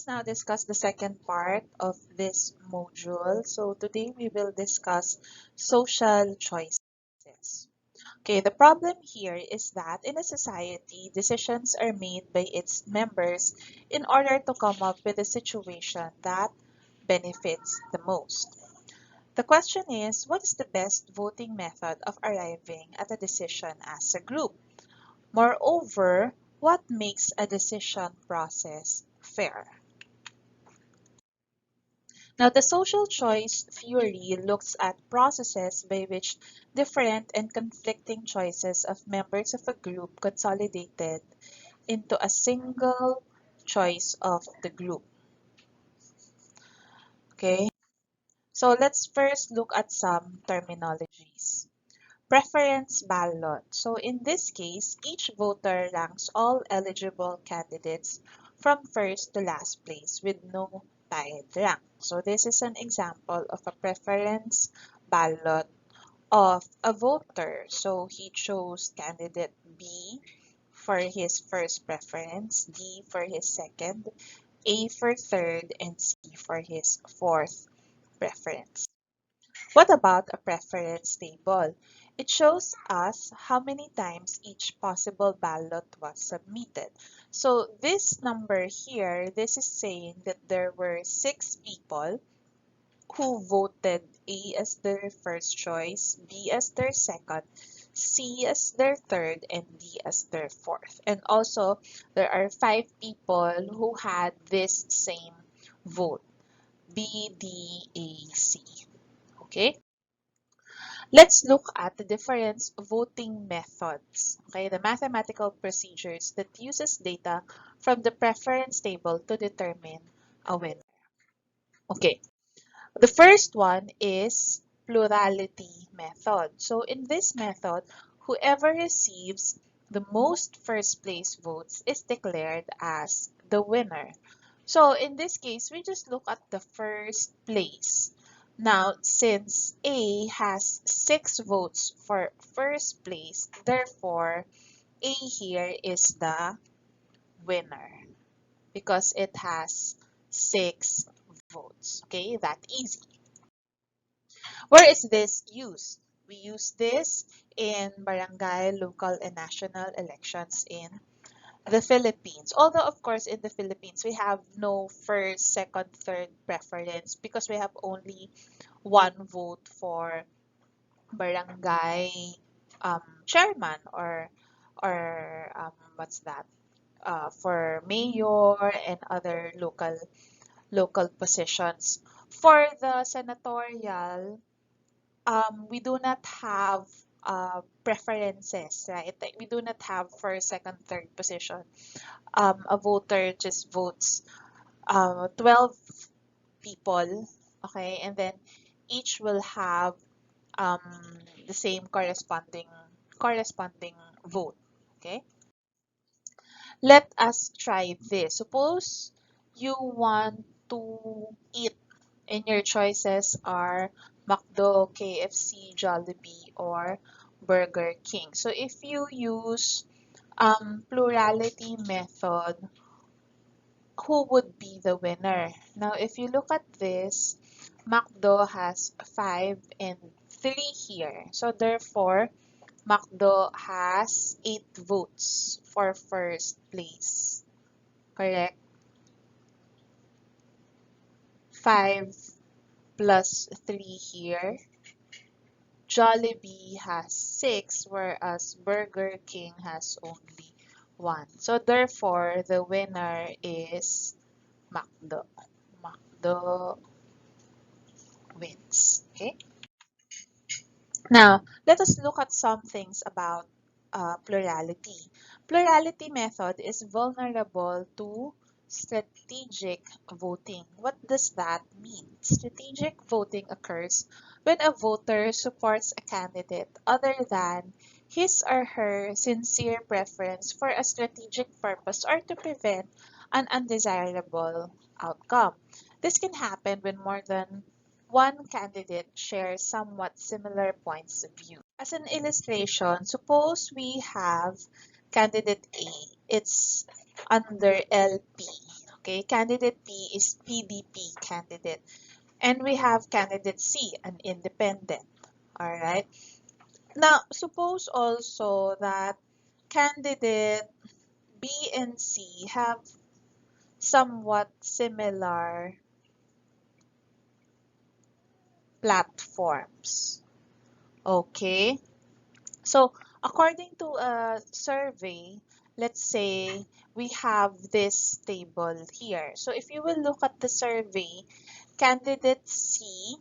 let's now discuss the second part of this module. So today we will discuss social choices. Okay, the problem here is that in a society, decisions are made by its members in order to come up with a situation that benefits the most. The question is, what is the best voting method of arriving at a decision as a group? Moreover, what makes a decision process fair? Now, the social choice theory looks at processes by which different and conflicting choices of members of a group consolidated into a single choice of the group. Okay, so let's first look at some terminologies. Preference ballot. So in this case, each voter ranks all eligible candidates from first to last place with no tied rank. So this is an example of a preference ballot of a voter. So he chose candidate B for his first preference, D for his second, A for third, and C for his fourth preference. What about a preference table? It shows us how many times each possible ballot was submitted. So this number here, this is saying that there were 6 people who voted A as their first choice, B as their second, C as their third, and D as their fourth. And also, there are 5 people who had this same vote, B, D, A, C. Okay? Let's look at the different voting methods, okay, the mathematical procedures that uses data from the preference table to determine a winner. Okay, the first one is plurality method. So in this method, whoever receives the most first place votes is declared as the winner. So in this case, we just look at the first place. Now, since A has 6 votes for first place, therefore, A here is the winner because it has 6 votes. Okay, that easy. Where is this used? We use this in barangay, local, and national elections in the Philippines. Although, of course, in the Philippines, we have no first, second, third preference because we have only one vote for barangay chairman or what's that? For mayor and other local positions. For the senatorial, we do not have preferences, right? Like, we do not have first, second, third position. A voter just votes 12 people, okay, and then each will have um, the same corresponding vote, okay. Let us try this. Suppose you want to eat and your choices are McDo, KFC, Jollibee, or Burger King. So if you use plurality method, who would be the winner? Now, if you look at this, McDo has 5 and 3 here. So therefore, McDo has 8 votes for first place. Correct? 5 plus 3 here. Jollibee has 6, whereas Burger King has only 1. So therefore, the winner is McDo. McDo wins. Okay. Now, let us look at some things about plurality. Plurality method is vulnerable to strategic voting. What does that mean? Strategic voting occurs when a voter supports a candidate other than his or her sincere preference for a strategic purpose or to prevent an undesirable outcome. This can happen when more than one candidate shares somewhat similar points of view. As an illustration, suppose we have candidate A. It's under LP. Okay, candidate B is PDP candidate. And we have candidate C, an independent. All right. Now, suppose also that candidate B and C have somewhat similar platforms. Okay. So, according to a survey, let's say we have this table here. So, if you will look at the survey, candidate C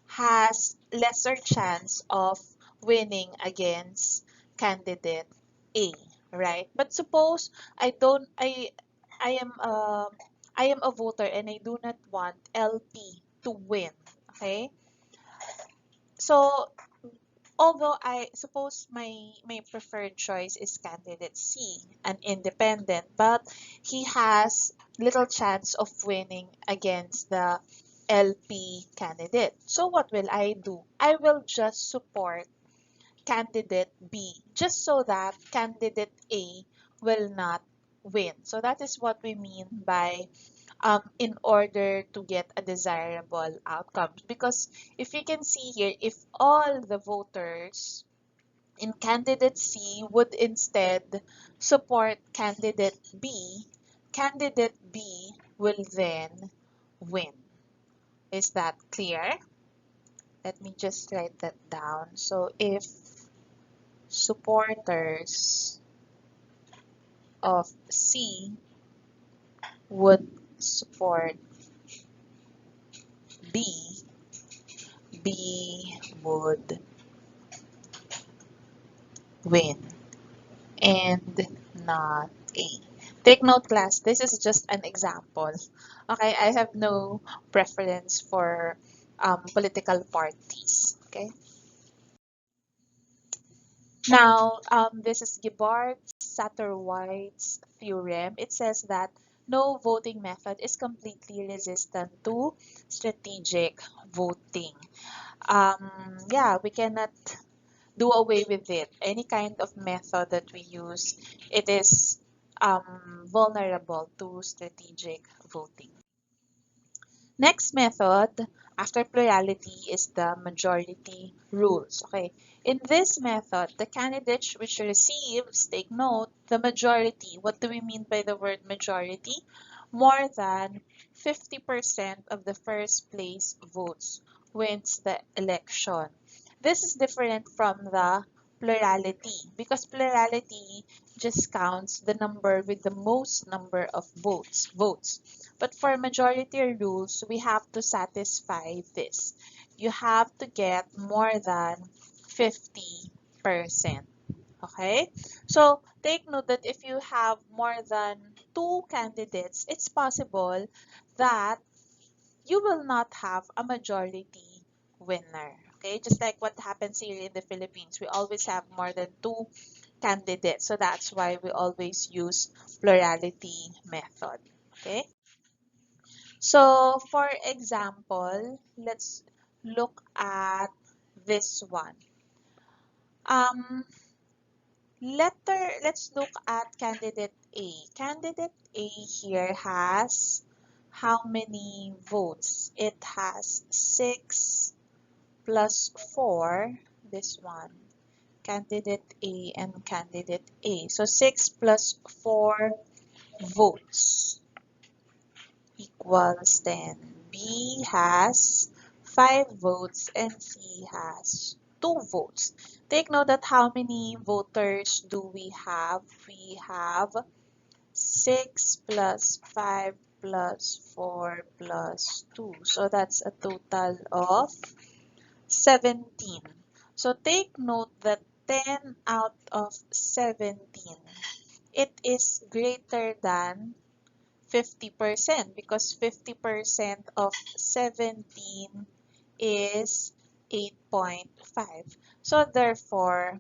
has lesser chance of winning against candidate A, right? But suppose I don't I am a voter and I do not want LP to win, okay? So although I suppose my preferred choice is candidate C, an independent, but he has little chance of winning against the LP candidate. So what will I do? I will just support candidate B just so that candidate A will not win. So that is what we mean by in order to get a desirable outcome. Because if you can see here, if all the voters in candidate C would instead support candidate B, candidate B will then win. Is that clear? Let me just write that down. So if supporters of C would support B, B would win and not A. Take note, class, this is just an example. Okay, I have no preference for political parties. Okay. Now, this is Gibbard-Satterwhite's theorem. It says that no voting method is completely resistant to strategic voting. Yeah, we cannot do away with it. Any kind of method that we use, it is vulnerable to strategic voting. Next method after plurality is the majority rules. Okay, in this method, the candidate which receives, take note, the majority. What do we mean by the word majority? More than 50% of the first place votes wins the election. This is different from the plurality because plurality just counts the number with the most number of votes. But for majority rules, we have to satisfy this. You have to get more than 50%. Okay? So take note that if you have more than two candidates, it's possible that you will not have a majority winner. Okay? Just like what happens here in the Philippines, we always have more than two candidates. So that's why we always use plurality method. Okay? So, for example, let's look at this one. Let's look at candidate A. Candidate A here has how many votes? It has 6 plus 4, this one. Candidate A and candidate A. So 6 plus 4 votes equals 10. B has 5 votes and C has 2 votes. Take note that how many voters do we have? We have 6 plus 5 plus 4 plus 2. So that's a total of 17. So take note that 10 out of 17, it is greater than 50% because 50% of 17 is 8.5. So therefore,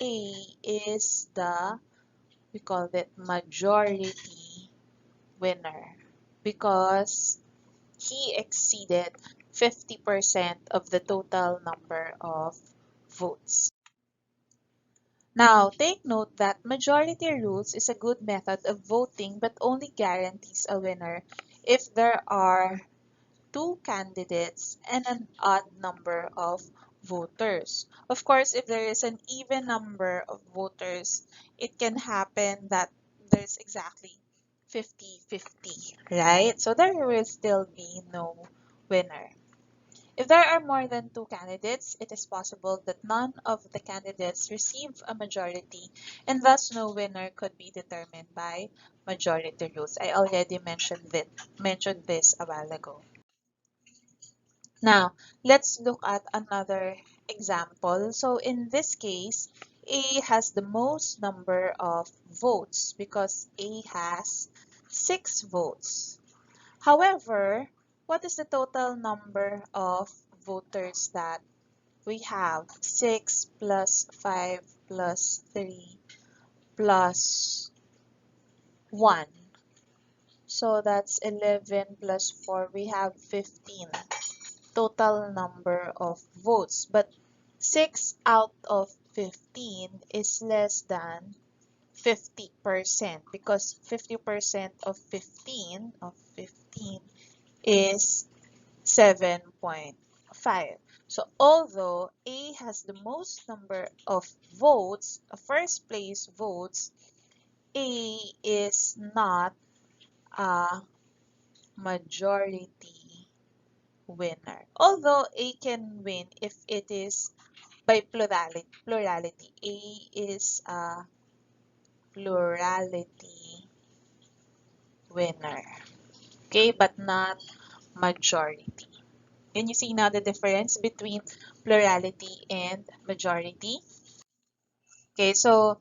A is the, we call it majority winner because he exceeded 50% of the total number of votes. Now, take note that majority rules is a good method of voting but only guarantees a winner if there are two candidates and an odd number of voters. Of course, if there is an even number of voters, it can happen that there's exactly 50-50, right? So there will still be no winner. If there are more than two candidates, it is possible that none of the candidates receive a majority and thus no winner could be determined by majority rules. I already mentioned this a while ago. Now, let's look at another example. So in this case, A has the most number of votes because A has 6 votes. However, what is the total number of voters that we have? 6 plus 5 plus 3 plus 1. So that's 11 plus 4. We have 15 total number of votes. But 6 out of 15 is less than 50% because 50% of 15 is 7.5. So although A has the most number of votes, first place votes, A is not a majority winner. Although A can win if it is by plurality. A is a plurality winner. Okay, but not majority. Can you see now the difference between plurality and majority? Okay, so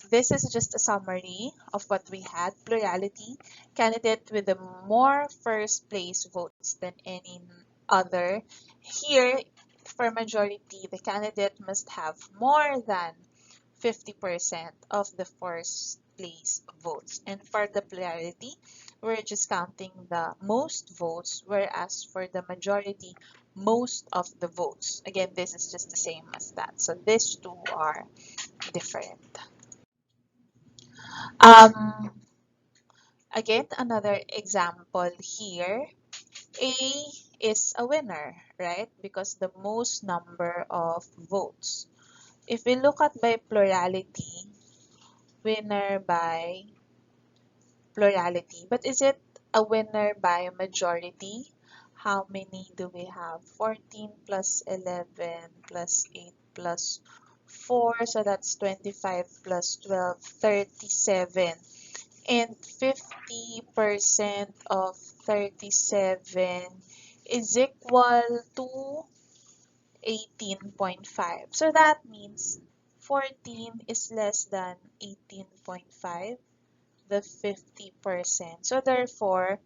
this is just a summary of what we had. Plurality, candidate with the more first place votes than any other. Here, for majority, the candidate must have more than 50% of the first place votes. And for the plurality, we're just counting the most votes, whereas for the majority, most of the votes. Again, this is just the same as that. So these two are different. Um, Again, another example here. A is a winner, right? Because the most number of votes. If we look at by plurality, winner by plurality. But is it a winner by majority? How many do we have? 14 plus 11 plus 8 plus 4. So that's 25 plus 12, 37. And 50% of 37 is equal to 18.5. So that means 14 is less than 18.5, the 50%. So therefore,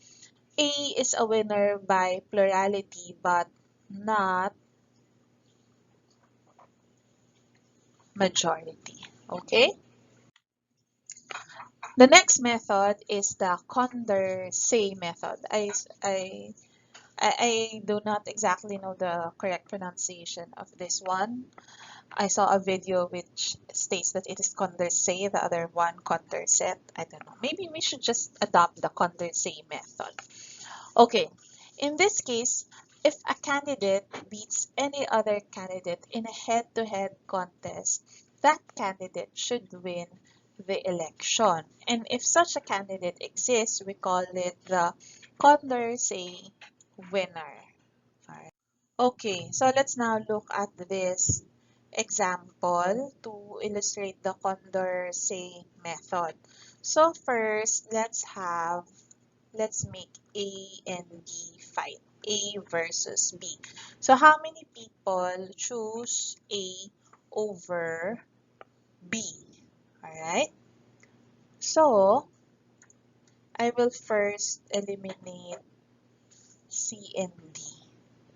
A is a winner by plurality but not majority. Okay? The next method is the Condorcet method. I do not exactly know the correct pronunciation of this one. I saw a video which states that it is Condorcet, the other one Condorcet. I don't know. Maybe we should just adopt the Condorcet method. Okay, in this case, if a candidate beats any other candidate in a head-to-head contest, that candidate should win the election. And if such a candidate exists, we call it the Condorcet winner. Alright. Okay, so let's now look at this example to illustrate the Condorcet method. So first, let's make A and B fight. A versus B. So how many people choose A over B? Alright. So I will first eliminate C and D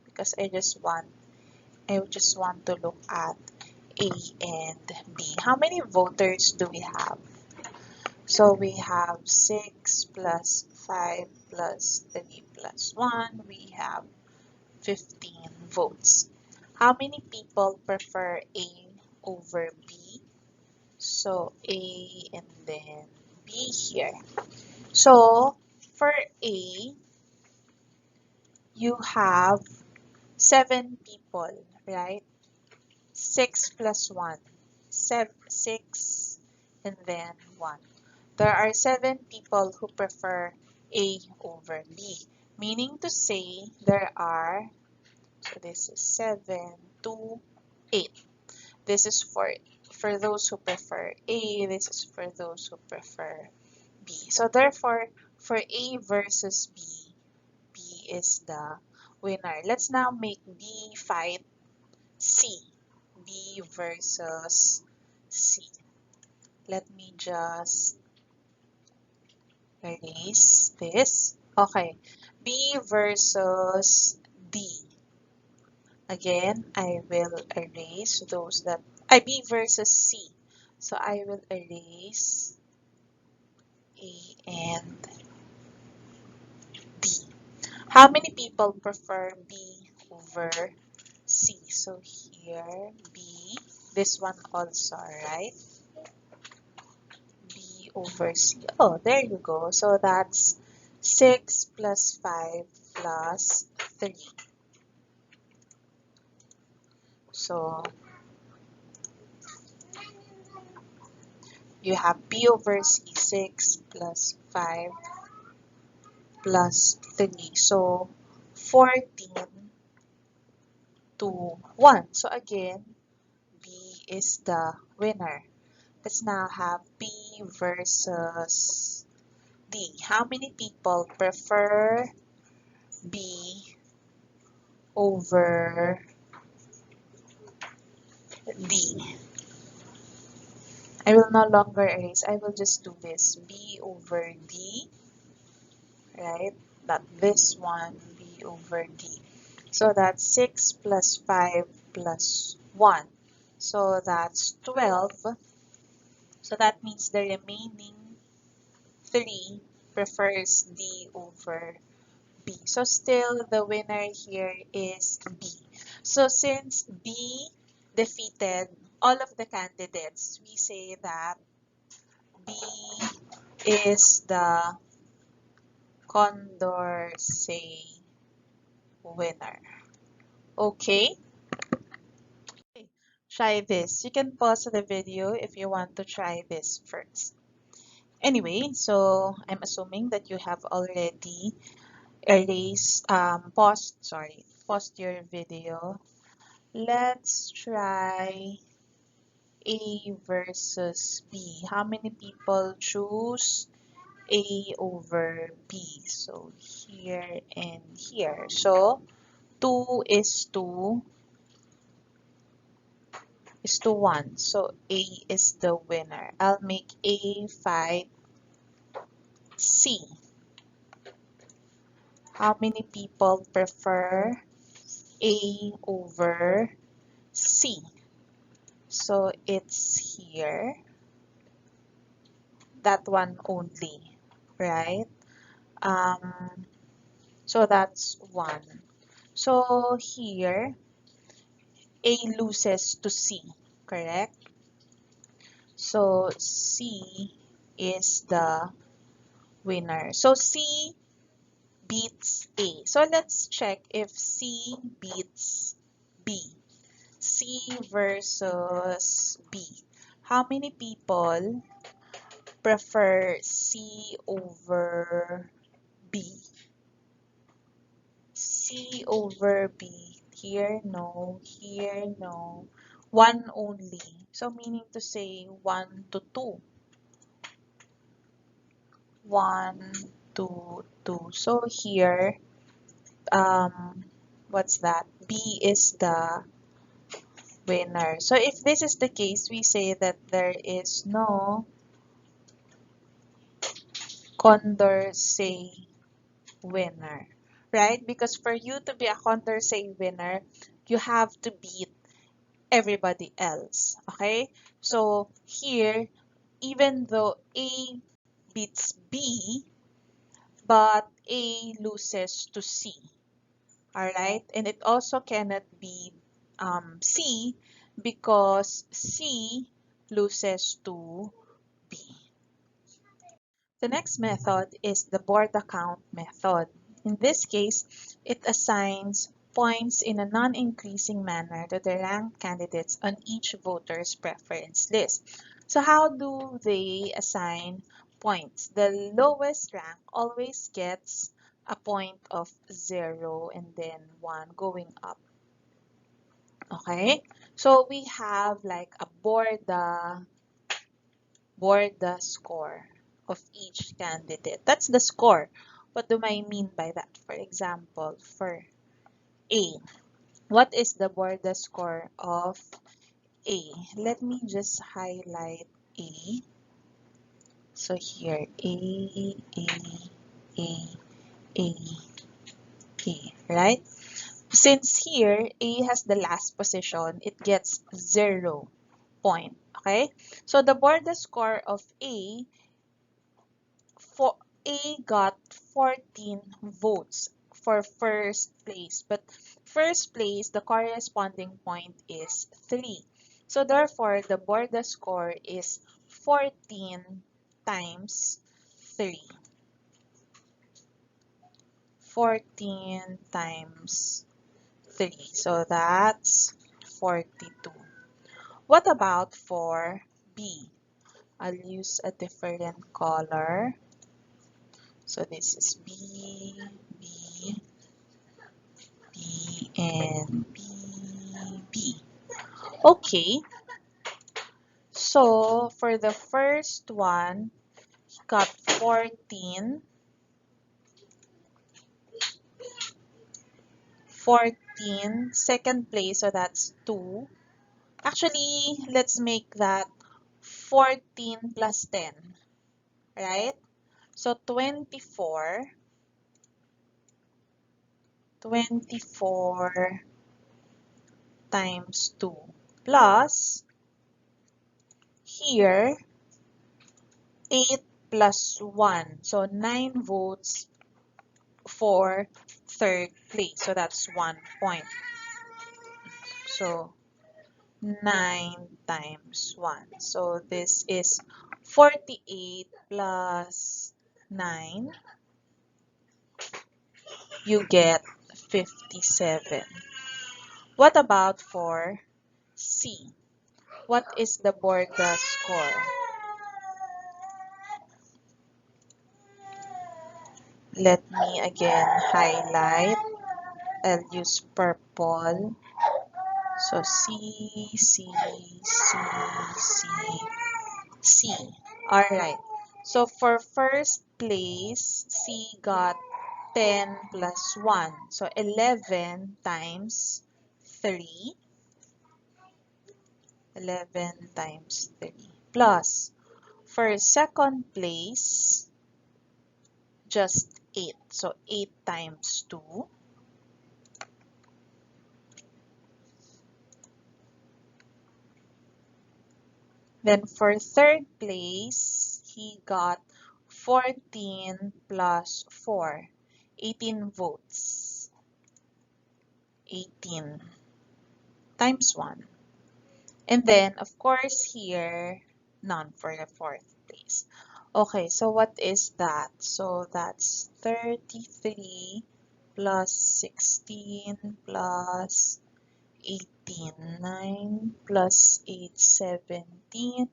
because I just want to look at A and B. How many voters do we have? So we have 6 plus 5 plus 3 plus 1. We have 15 votes. How many people prefer A over B? So A and then B here. So for A, you have 7 people, right? 6 plus 1. 6 and then 1. There are 7 people who prefer A over B, meaning to say there are, so this is 7, 2, 8. This is for those who prefer A, this is for those who prefer B. So therefore, for A versus B, B is the winner. Let's now make B fight C. B versus C. Let me just erase this. Okay. B versus D. Again, I will erase those that B versus C. So I will erase A and D. How many people prefer B over C? So here, B, this one also, right? B over C. Oh, there you go. So that's 6 plus 5 plus 3. So you have B over C, 6 plus 5 plus 3. So 14 to 1. So again, B is the winner. Let's now have B versus D. How many people prefer B over D? I will no longer erase. I will just do this. B over D, right? Not this one, B over D. So that's 6 plus 5 plus 1. So that's 12. So that means the remaining 3 prefers D over B. So still the winner here is B. So since B defeated all of the candidates, we say that B is the Condorcet winner. Okay? Try this. You can pause the video if you want to try this first. Anyway, so I'm assuming that you have already paused your video. Let's try A versus B. How many people choose A over B? So here and here. So 2 is to 1. So A is the winner. I'll make A fight C. How many people prefer A over C? So it's here. That one only, right? So that's 1. So here, A loses to C, correct? So C is the winner. So C beats A. So let's check if C beats B. C versus B. How many people prefer C over B? C over B. Here, no. Here, no. 1 only. So meaning to say 1 to 2. 1 to 2. So here, what's that? B is the winner. So if this is the case, we say that there is no Condorcet winner, right? Because for you to be a Condorcet winner, you have to beat everybody else, okay? So here, even though A beats B, but A loses to C, all right? And it also cannot be C because C loses to B. The next method is the Borda count method. In this case, it assigns points in a non-increasing manner to the ranked candidates on each voter's preference list. So how do they assign points? The lowest rank always gets a point of 0 and then 1 going up. Okay? So we have like a Borda score of each candidate. That's the score. What do I mean by that? For example, for A, what is the Borda score of A? Let me just highlight A. So here, A, A, right? Since here, A has the last position, it gets 0 point, okay? So the Borda score of A, for A got 14 votes for first place, but first place, the corresponding point is 3. So therefore, the Borda score is 14 times 3. 14 times 3. So that's 42. What about for B? I'll use a different color. So this is B, B, B, and B, B. Okay, so for the first one, he got 14, 14, second place, so that's 2. Actually, let's make that 14 plus 10, right? So 24 times 2 plus here 8 plus 1. So 9 votes for third place. So that's 1 point. So 9 times 1. So this is 48 plus 9. You get 57. What about for C? What is the Borda score? Let me again highlight. I'll use purple. So C, C, C, C, C. Alright. So for first place, C got 10 plus 1. So 11 times 3. 11 times 3. Plus, for second place, just 8. So 8 times 2. Then for third place, he got 14 plus 4. 18 votes. 18 times 1. And then, of course, here, none for the fourth place. Okay, so what is that? So that's 33 plus 16 plus 18, 9 plus 8, 17,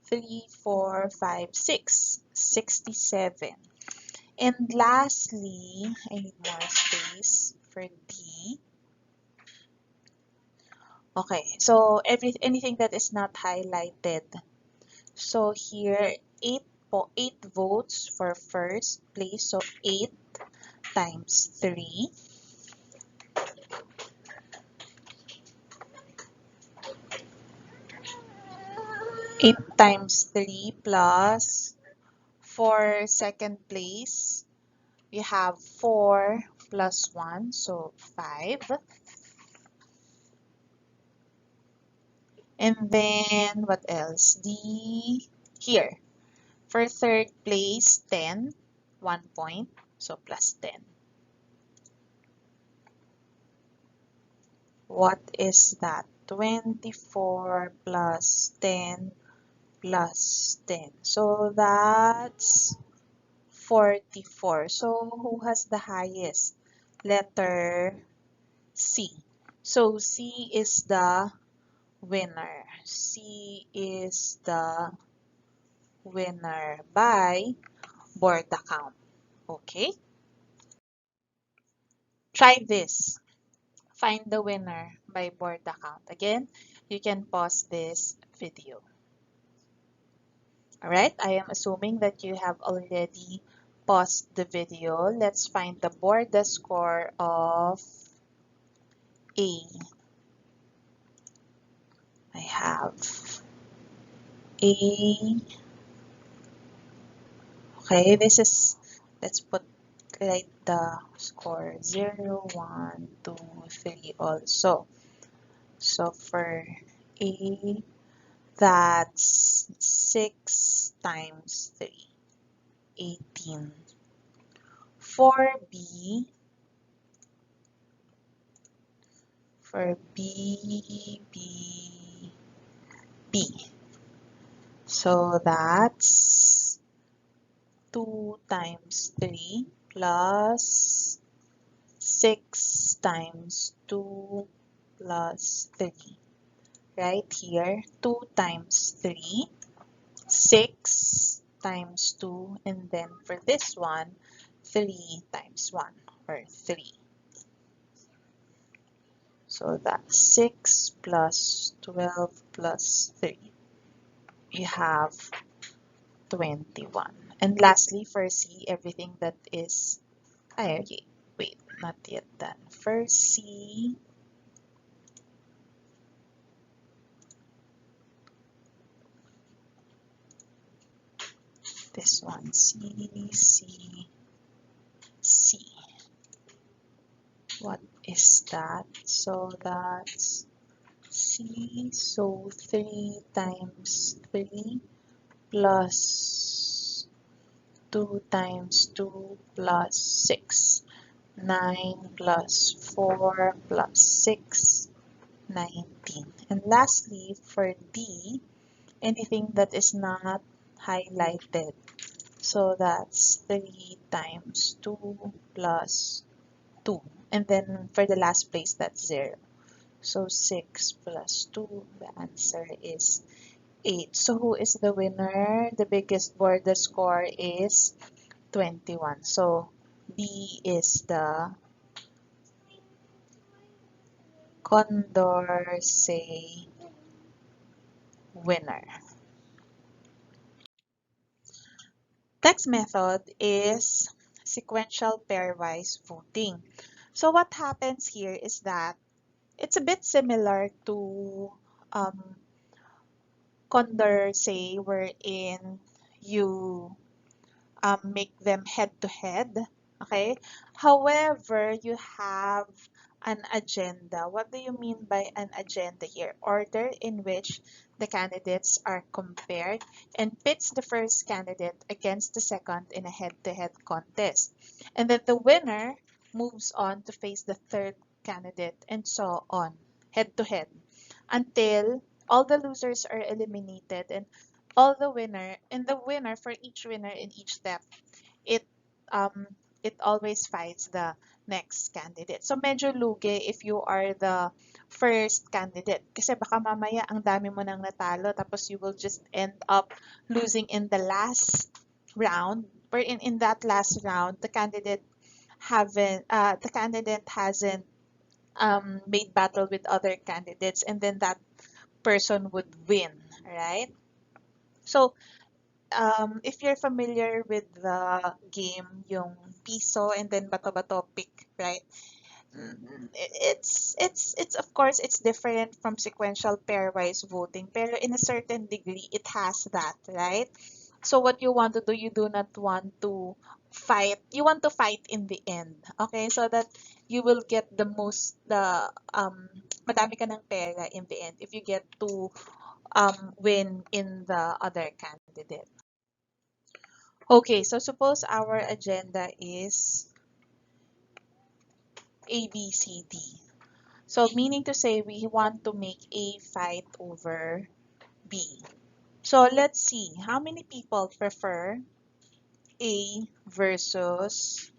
3, 4, 5, 6, 67. And lastly, I need more space for D. Okay, so anything that is not highlighted. So here, 8 votes for first place. So 8 times 3. 8 times 3 plus for second place, we have 4 plus 1, so 5. And then what else? Here. For third place, 10, 1 point, so plus 10. What is that? 24 plus 10 plus 10. So that's 44. So who has the highest? Letter C. So C is the winner. C is the winner by Borda count. Okay? Try this. Find the winner by Borda count. Again, you can pause this video. Alright, I am assuming that you have already paused the video. Let's find the Borda score of A. I have A. Okay, let's write the score 0, 1, 2, 3 also. So for A, that's 6 times 3, 18. For B, B. So that's 2 times 3 plus 6 times 2 plus 3. Right here, 2 times 3, 6 times 2, and then for this one, 3 times 1, or 3. So that's 6 plus 12 plus 3. You have 21. And lastly, for C, everything that is, okay, wait, not yet done. For C, this one, C. What is that? So that's C. So 3 times 3 plus 2 times 2 plus 6. 9 plus 4 plus 6, 19. And lastly, for D, anything that is not highlighted. So that's 3 times 2 plus 2. And then for the last place, that's 0. So 6 plus 2, the answer is 8. So who is the winner? The biggest Borda score is 21. So B is the Condorcet winner. Next method is sequential pairwise voting. So what happens here is that it's a bit similar to Condorcet, wherein you make them head to head. Okay. However, you have an agenda. What do you mean by an agenda here? Order in which the candidates are compared and pits the first candidate against the second in a head-to-head contest. And then the winner moves on to face the third candidate and so on, head to head, until all the losers are eliminated and the winner for each winner in each step, it um it always fights the next candidate. So medyo lugi if you are the first candidate kasi baka mamaya ang dami mo nang natalo tapos you will just end up losing in the last round. Wherein in that last round the candidate hasn't made battle with other candidates, and then that person would win, right? So if you're familiar with the game, yung piso and then bato-bato pick, right? It's of course it's different from sequential pairwise voting, pero in a certain degree it has that, right? So what you want to do, you do not want to fight. You want to fight in the end, okay? So that you will get madami ka ng pera in the end if you get to win in the other candidate. Okay, so suppose our agenda is A, B, C, D. So meaning to say we want to make A fight over B. So let's see how many people prefer A versus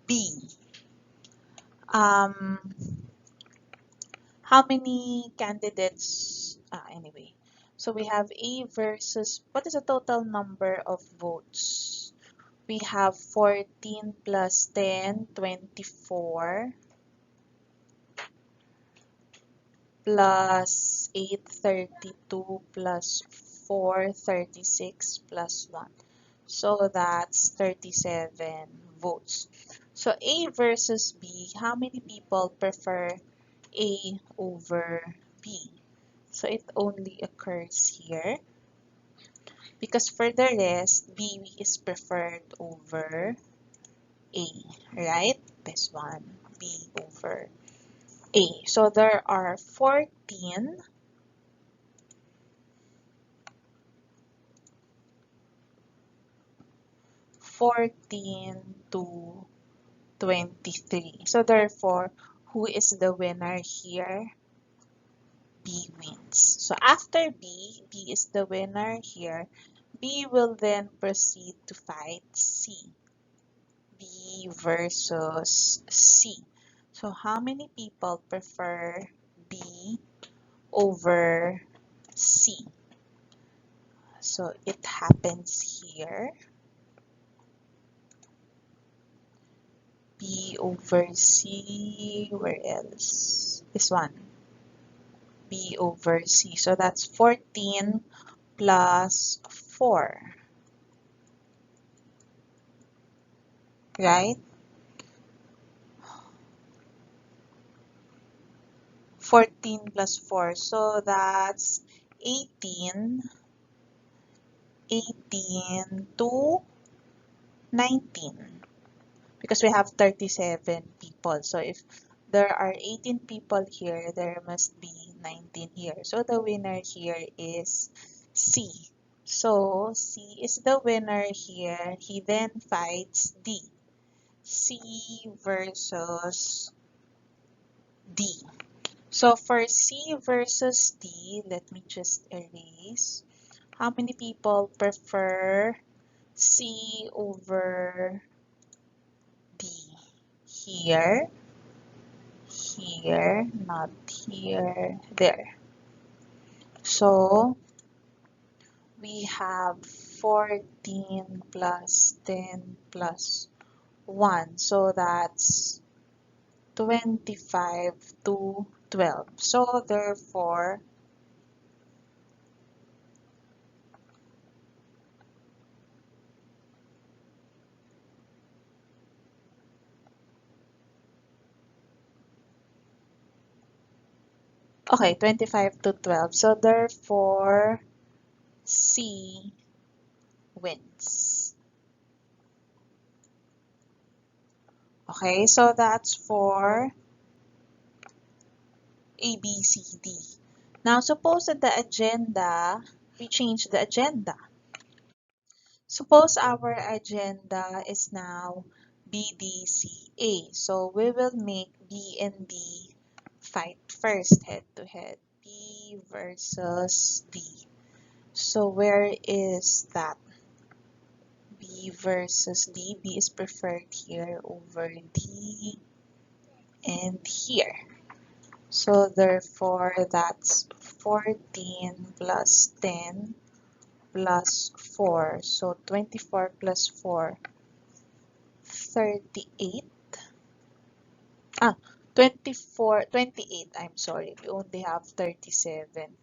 B. Um, how many candidates? Anyway, so we have A versus, what is the total number of votes? We have 14 plus 10, 24, plus 8, 32, plus 4, 36, plus 1. So that's 37 votes. So A versus B, how many people prefer A over B? So it only occurs here because for the rest, B is preferred over A, right? This one, B over A. So there are 14 to 23. So therefore, who is the winner here? B wins. So after B is the winner here. B will then proceed to fight C. B versus C. So how many people prefer B over C? So it happens here. B over C, where else? This one. B over C. So that's 14 plus 4, right? 14 plus 4. So that's 18, 18 to 19. Because we have 37 people. So if there are 18 people here, there must be 19 here. So the winner here is C. So C is the winner here. He then fights D. C versus D. So for C versus D, let me just erase. How many people prefer C over D? Here, here, not here, there. So we have 14 plus 10 plus 1. So that's 25 to 12. So therefore, okay, 25 to 12. So therefore, C wins. Okay, so that's for A, B, C, D. Now, suppose that the agenda, we change the agenda. Suppose our agenda is now B, D, C, A. So we will make B and D fight first, head to head. B versus D. So where is that? B versus D. B is preferred here over D and here. So therefore, that's 14 plus 10 plus 4. So 24 plus 4, 38. 28, I'm sorry. We only have 37.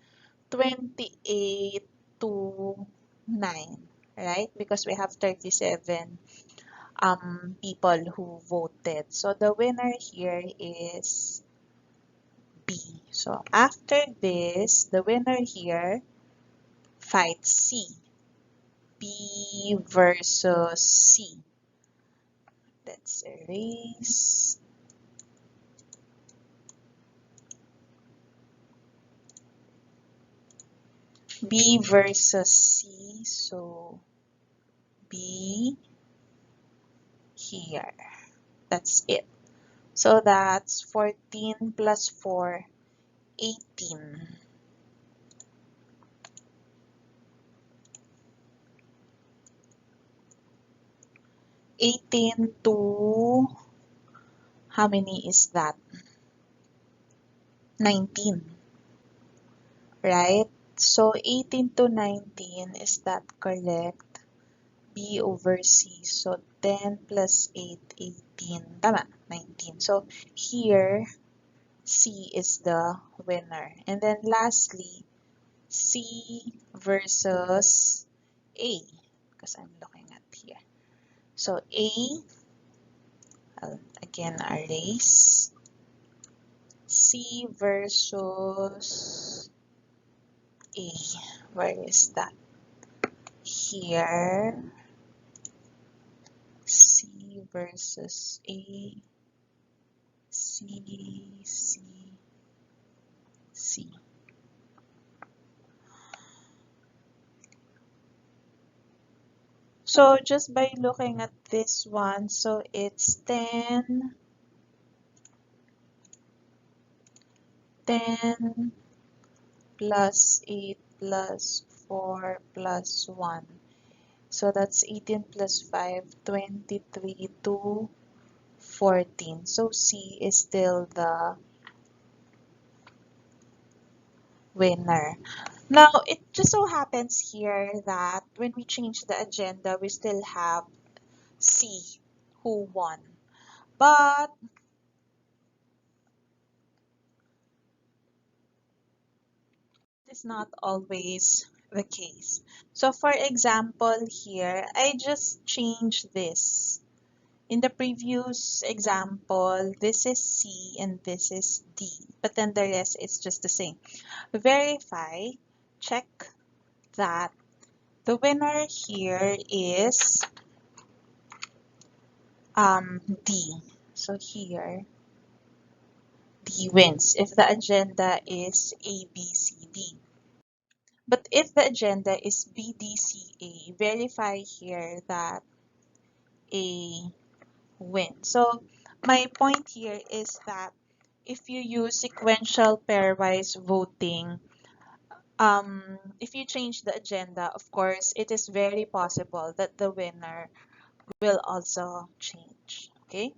28 to 9, right? Because we have 37 people who voted. So the winner here is B. So after this, the winner here fights C. B versus C. Let's erase. B versus C. So B here. That's it. So that's 14 plus 4, 18. 18 to, how many is that? 19, right? So 18 to 19, is that correct? B over C. So 10 plus 8, 18. Tama, 19. So here, C is the winner. And then lastly, C versus A, because I'm looking at here. So A, I'll again erase. C versus A. Where is that? Here. C versus A. C, C, C. So just by looking at this one, so it's 10, 10 plus 8 plus 4 plus 1. So that's 18 plus 5, 23 to 14. So C is still the winner. Now, it just so happens here that when we change the agenda, we still have C who won. But it's not always the case. So for example here, I just changed this. In the previous example, this is C and this is D, but then the rest is just the same. Verify, check that the winner here is D. So here, D wins if the agenda is A, B, C, D. But if the agenda is B, D, C, A, verify here that A wins. So my point here is that if you use sequential pairwise voting, if you change the agenda, of course, it is very possible that the winner will also change. Okay?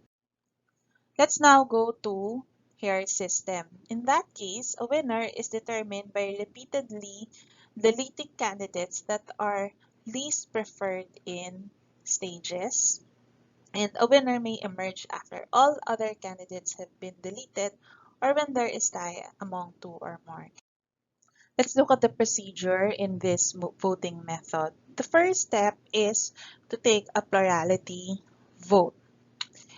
Let's now go to Hare system. In that case, a winner is determined by repeatedly deleting candidates that are least preferred in stages. And a winner may emerge after all other candidates have been deleted or when there is tie among two or more. Let's look at the procedure in this voting method. The first step is to take a plurality vote.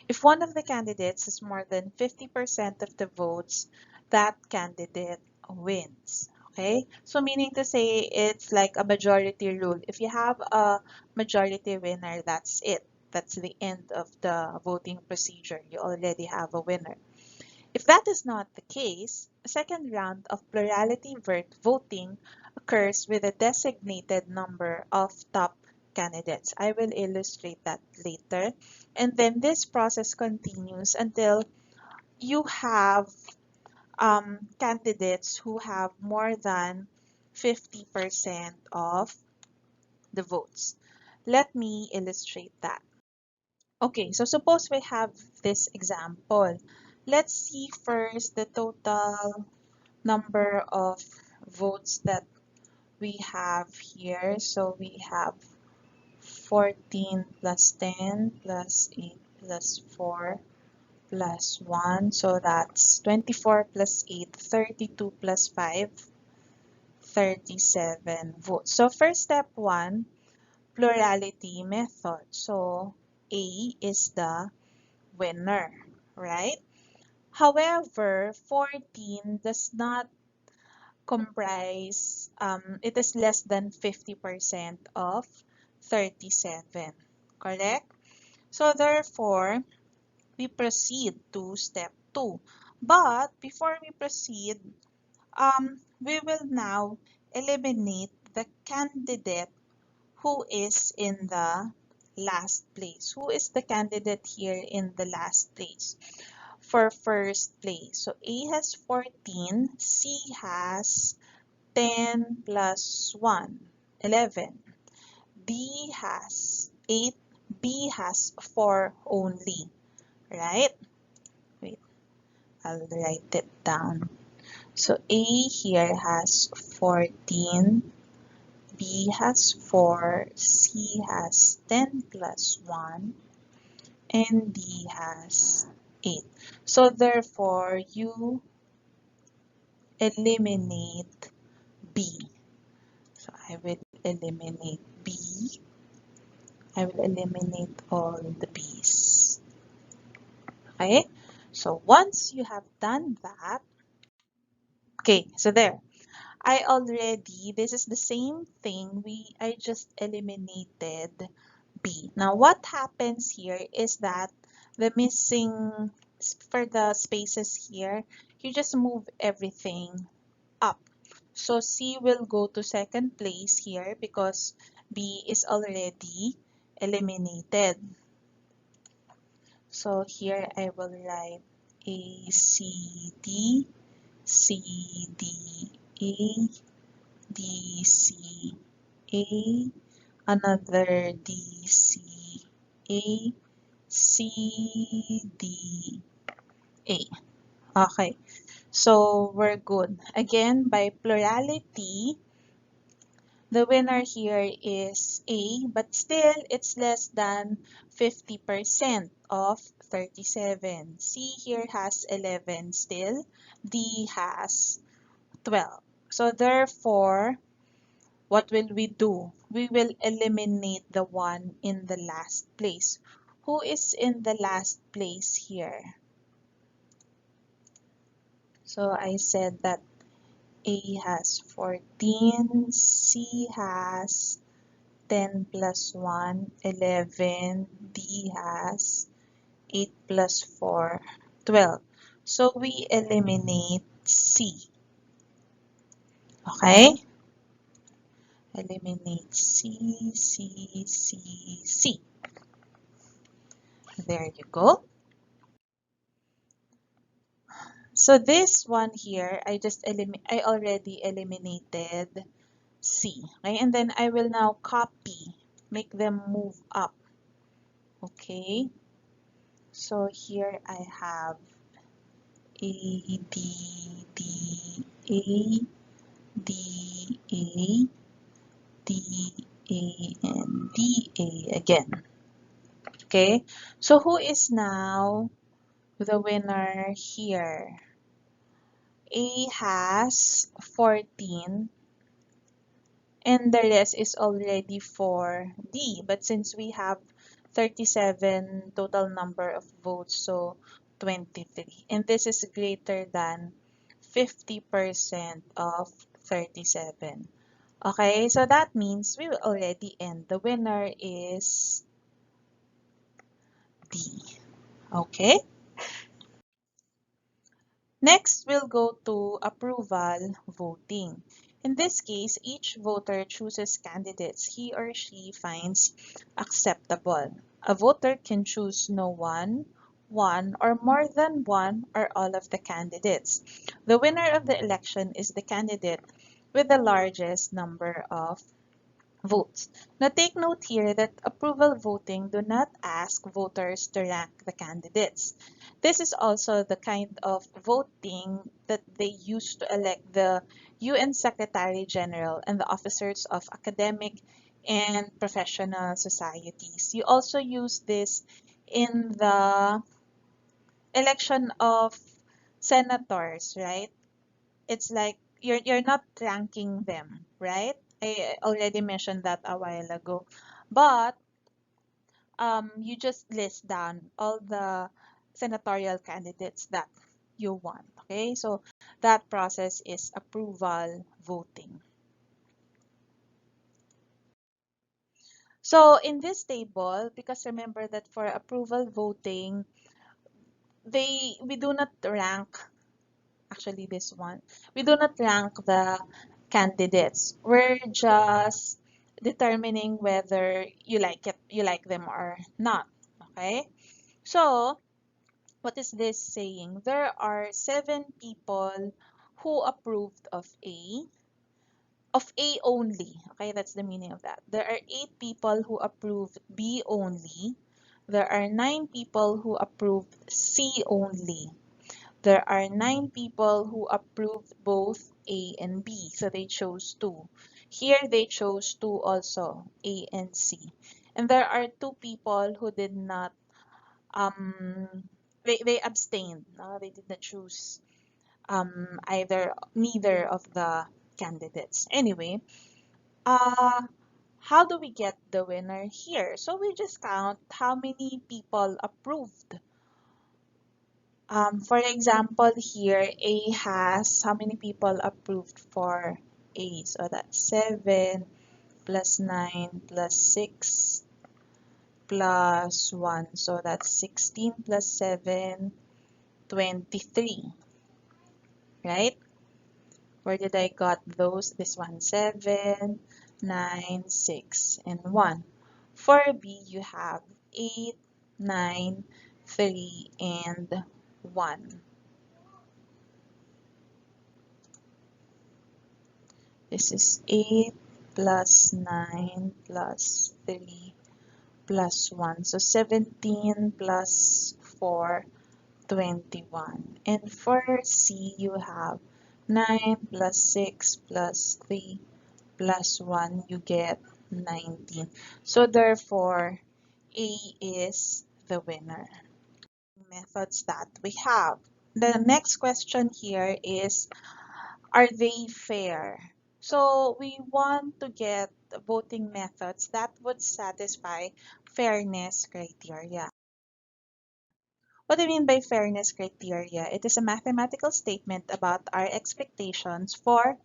If one of the candidates has more than 50% of the votes, that candidate wins. Okay? So meaning to say it's like a majority rule. If you have a majority winner, that's it. That's the end of the voting procedure. You already have a winner. If that is not the case, a second round of plurality voting occurs with a designated number of top candidates. I will illustrate that later. And then this process continues until you have candidates who have more than 50% of the votes. Let me illustrate that. Okay, so suppose we have this example. Let's see first the total number of votes that we have here. So we have 14 plus 10 plus 8 plus 4 plus 1. So that's 24 plus 8, 32 plus 5, 37 votes. So first step 1, plurality method. So A is the winner, right? However, 14 does not comprise, it is less than 50% of 37, correct? So therefore, we proceed to step 2. But before we proceed, we will now eliminate the candidate who is in the last place. Who is the candidate here in the last place? For first place. So A has 14, C has 10 plus 1, 11. D has 8, B has 4 only, right? Wait, I'll write it down. So A here has 14, B has 4, C has 10 plus 1, and D has 8. So therefore, you eliminate B. So I will eliminate B. I will eliminate all the B's. Okay? So once you have done that, okay, so there. This is the same thing, I just eliminated B. Now what happens here is that the missing, for the spaces here, you just move everything up. So C will go to second place here because B is already eliminated. So here I will write A, C, D, C, D, A, D, C, A, another D, C, A, C, D, A. Okay, so we're good. Again, by plurality, the winner here is A, but still it's less than 50% of 37. C here has 11 still. D has 12. So therefore, what will we do? We will eliminate the one in the last place. Who is in the last place here? So I said that A has 14, C has 10 plus 1, 11, D has 8 plus 4, 12. So we eliminate C. Okay? Eliminate C, C, C, C. There you go. So this one here, I already eliminated C. Okay, and then I will now copy, make them move up. Okay, so here I have A, D, D, A, D, A, D, A, and D, A again. Okay, so who is now the winner here? A has 14 and the rest is already for D. But since we have 37 total number of votes, so 23. And this is greater than 50% of 37. Okay, so that means we will already end. The winner is D. Okay. Next, we'll go to approval voting. In this case, each voter chooses candidates he or she finds acceptable. A voter can choose no one, one, or more than one or all of the candidates. The winner of the election is the candidate with the largest number of votes. Now take note here that approval voting do not ask voters to rank the candidates. This is also the kind of voting that they use to elect the UN Secretary General and the officers of academic and professional societies. You also use this in the election of senators, right? It's like you're not ranking them, right? I already mentioned that a while ago. But you just list down all the senatorial candidates that you want. Okay, so that process is approval voting. So in this table, because remember that for approval voting, we do not rank, actually this one, we do not rank the candidates. We're just determining whether you like them or not. Okay, so what is this saying? There are 7 people who approved of A, of A only. Okay, that's the meaning of that. There are 8 people who approved B only. There are 9 people who approved C only. There are 9 people who approved both A and B, so they chose 2. Here they chose 2 also, A and C. And there are 2 people who did not, they abstained. No? They did not choose neither of the candidates. Anyway, uh, how do we get the winner here? So we just count how many people approved. For example, here A has how many people approved for A? So that's 7 plus 9 plus 6 plus 1. So that's 16 plus 7, 23. Right? Where did I got those? This one, 7, 9, 6, and 1. For B, you have 8, 9, 3, and 1. This is 8 plus 9 plus 3 plus 1. So 17 plus 4, 21. And for C, you have 9 plus 6 plus 3 plus 1, you get 19. So therefore, A is the winner. Methods that we have. The next question here is, are they fair? So we want to get voting methods that would satisfy fairness criteria. What do I mean by fairness criteria? It is a mathematical statement about our expectations for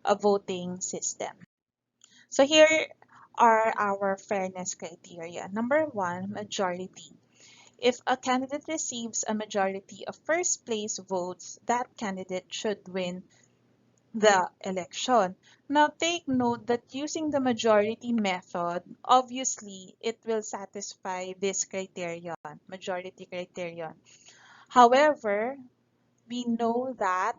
a voting system. So here are our fairness criteria. Number 1, majority. If a candidate receives a majority of first place votes, that candidate should win the election. Now take note that using the majority method, obviously it will satisfy this criterion, majority criterion. However, we know that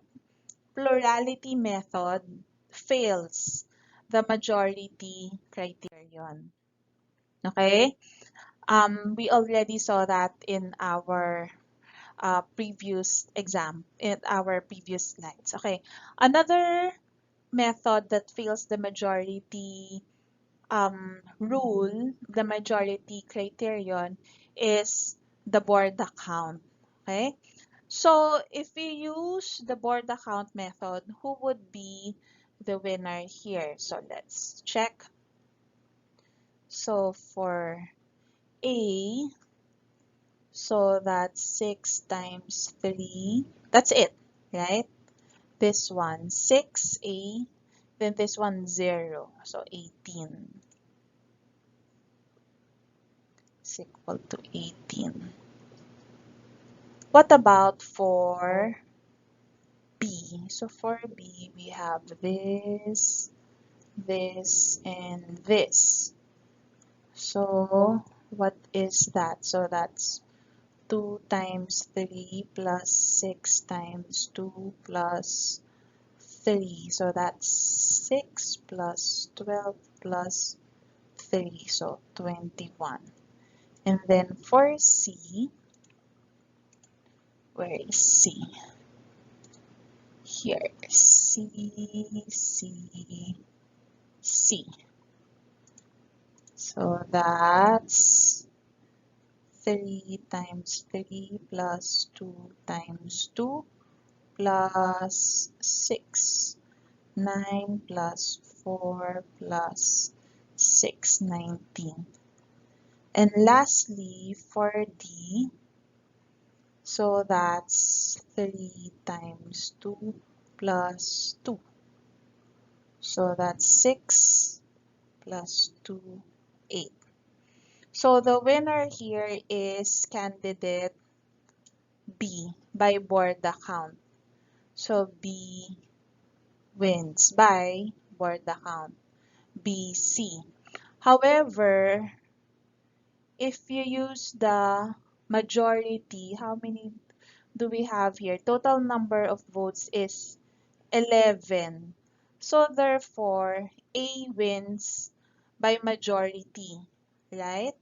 plurality method fails the majority criterion. Okay? We already saw that in our previous exam, in our previous slides. Okay, another method that fails the majority rule, the majority criterion, is the Borda count. Okay, so if we use the Borda count method, who would be the winner here? So let's check. So for A, so that's 6 times 3. That's it, right? This one, 6A, then this one, 0. So 18 is equal to 18. What about for B? So for B, we have this, and this. So what is that? So that's 2 times 3 plus 6 times 2 plus 3. So that's 6 plus 12 plus 3. So 21. And then for C, where is C? Here, C, C, C. So that's 3 times 3 plus 2 times 2 plus 6. 9 plus 4 plus 6, 19. And lastly, for D, so that's 3 times 2 plus 2. So that's 6 plus 2, 8. So the winner here is candidate B by Borda count. So B wins by Borda count, BC. However, if you use the majority, how many do we have here? Total number of votes is 11. So therefore, A wins by majority, right?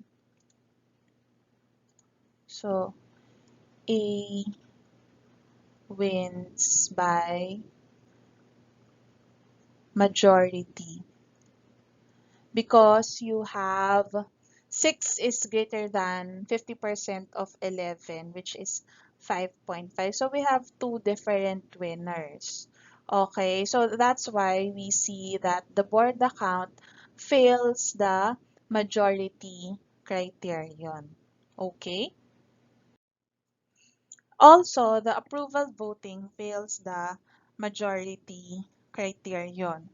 So A wins by majority because you have 6 is greater than 50% of 11, which is 5.5. So we have two different winners. Okay, so that's why we see that the Borda count fails the majority criterion. Okay. Also, the approval voting fails the majority criterion.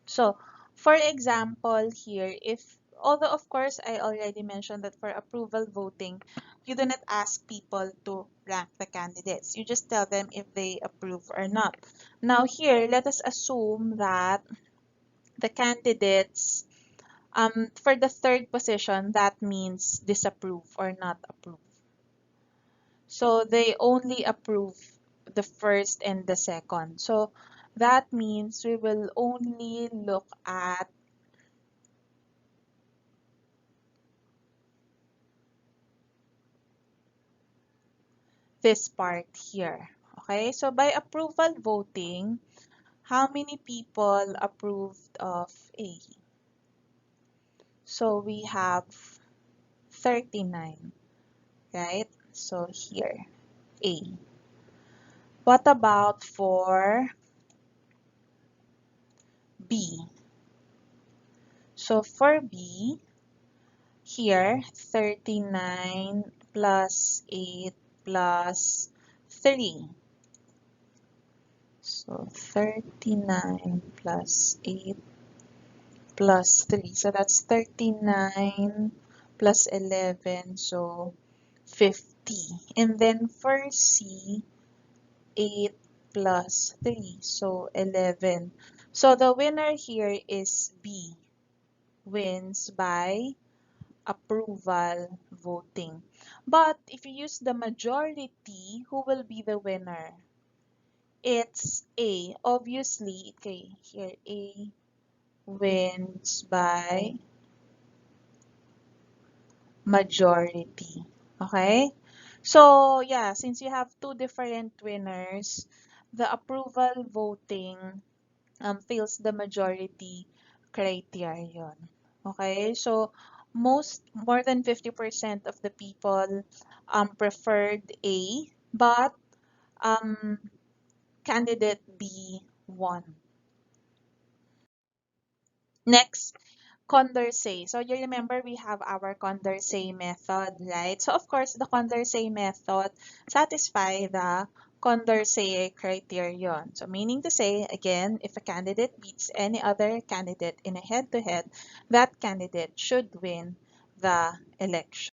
So, for example, here, if, although of course I already mentioned that for approval voting, you do not ask people to rank the candidates. You just tell them if they approve or not. Now here, let us assume that the candidates, for the third position, that means disapprove or not approve. So they only approve the first and the second. So that means we will only look at this part here. Okay, so by approval voting, how many people approved of A? So we have 39, right? So here, A. What about for B? So for B, here, 39 plus 8 plus 3. So 39 plus 8 plus 3. So that's 39 plus 11, so 50. And then for C, 8 plus 3, so 11. So the winner here is B, wins by approval voting. But if you use the majority, who will be the winner? It's A. Obviously, okay, here A wins by majority. Okay? So, yeah, since you have two different winners, the approval voting fails the majority criterion. Okay? So, more than 50% of the people preferred A, but um, candidate B won. Next, Condorcet. So you remember we have our Condorcet method, right? So of course, the Condorcet method satisfy the Condorcet criterion. So meaning to say, again, if a candidate beats any other candidate in a head-to-head, that candidate should win the election.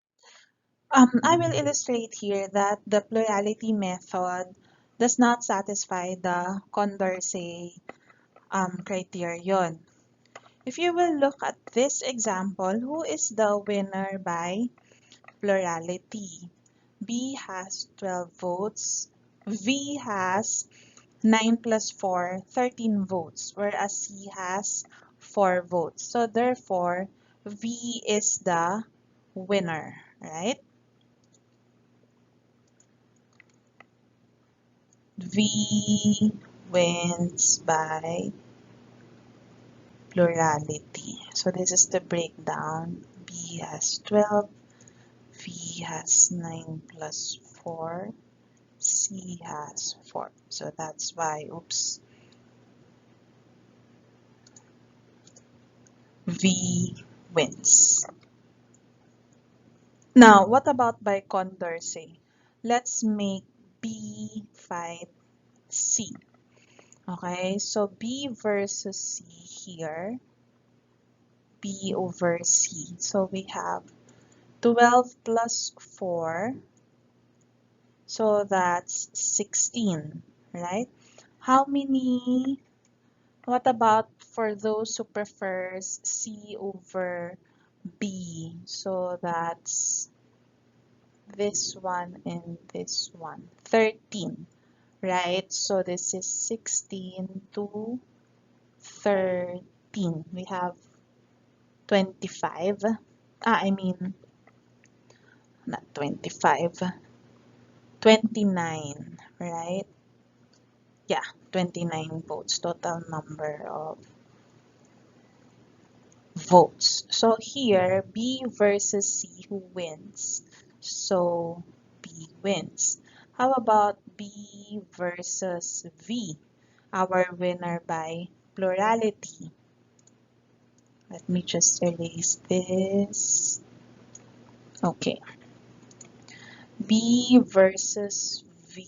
I will illustrate here that the plurality method does not satisfy the Condorcet criterion. If you will look at this example, who is the winner by plurality? B has 12 votes. V has 9 plus 4, 13 votes, whereas C has 4 votes. So therefore, V is the winner, right? V wins by plurality. So this is the breakdown. B has 12. V has 9 plus 4. C has 4. So that's why, oops, V wins. Now, what about by Condorcet? Let's make B fight C. Okay, so B versus C here. B over C. So we have 12 plus 4. So that's 16, right? How many, what about for those who prefers C over B? So that's this one and this one. 13, right? So this is 16 to 13. We have 25. I mean, not 25. 29, right? Yeah, 29 votes, total number of votes. So here, B versus C, who wins? So B wins. How about B versus V? Our winner by plurality. Let me just erase this. Okay. B versus V.